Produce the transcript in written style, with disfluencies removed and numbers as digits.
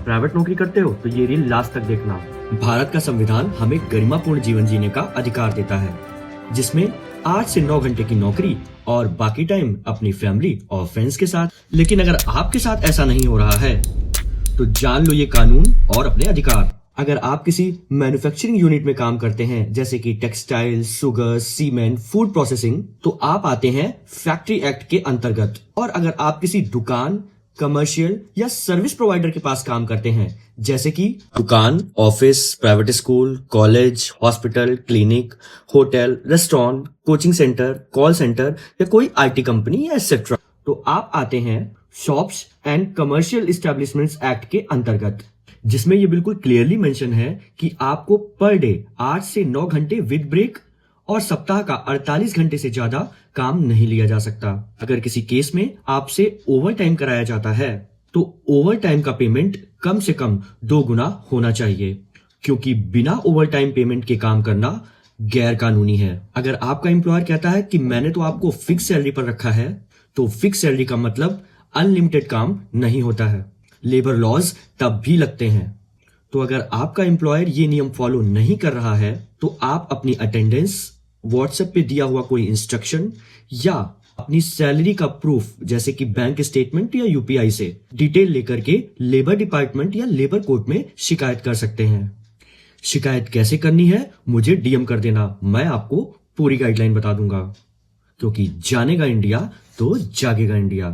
Private नौकरी करते हो तो ये रील लास्ट तक देखना। भारत का संविधान हमें गरिमापूर्ण जीवन जीने का अधिकार देता है, जिसमें 8 से 9 घंटे की नौकरी और बाकी टाइम अपनी फैमिली और फ्रेंड्स के साथ। लेकिन अगर आपके साथ ऐसा नहीं हो रहा है तो जान लो ये कानून और अपने अधिकार। अगर आप किसी मैन्युफैक्चरिंग यूनिट में काम करते हैं, जैसे कि textile, sugar, cement, food processing, तो आप आते हैं फैक्ट्री एक्ट के अंतर्गत। और अगर आप किसी दुकान, कमर्शियल या सर्विस प्रोवाइडर के पास काम करते हैं, जैसे कि दुकान, office, private school, college, hospital, clinic, hotel, restaurant, coaching centre, call centre या कोई IT कंपनी या एक्सेट्रा, तो आप आते हैं shops and commercial establishments act के अंतर्गत, जिसमें ये बिल्कुल क्लियरली मेंशन है कि आपको पर डे 8 से 9 घंटे विद ब्रेक और सप्ताह का 48 घंटे से ज्यादा काम नहीं लिया जा सकता। अगर किसी केस में आपसे ओवर टाइम कराया जाता है तो ओवर टाइम का पेमेंट कम से कम 2 गुना होना चाहिए, क्योंकि बिना ओवर टाइम पेमेंट के काम करना गैर कानूनी है। अगर आपका एम्प्लॉयर कहता है कि मैंने तो आपको फिक्स सैलरी पर रखा है, तो फिक्स सैलरी का मतलब अनलिमिटेड काम नहीं होता है। लेबर लॉज तब भी लगते हैं। तो अगर आपका एम्प्लॉयर ये नियम फॉलो नहीं कर रहा है तो आप अपनी अटेंडेंस, व्हाट्सएप पे दिया हुआ कोई इंस्ट्रक्शन या अपनी सैलरी का प्रूफ, जैसे कि बैंक स्टेटमेंट या UPI से डिटेल लेकर के लेबर डिपार्टमेंट या लेबर कोर्ट में शिकायत कर सकते हैं। शिकायत कैसे करनी है मुझे DM कर देना, मैं आपको पूरी गाइडलाइन बता दूंगा, क्योंकि जानेगा इंडिया तो जागेगा इंडिया।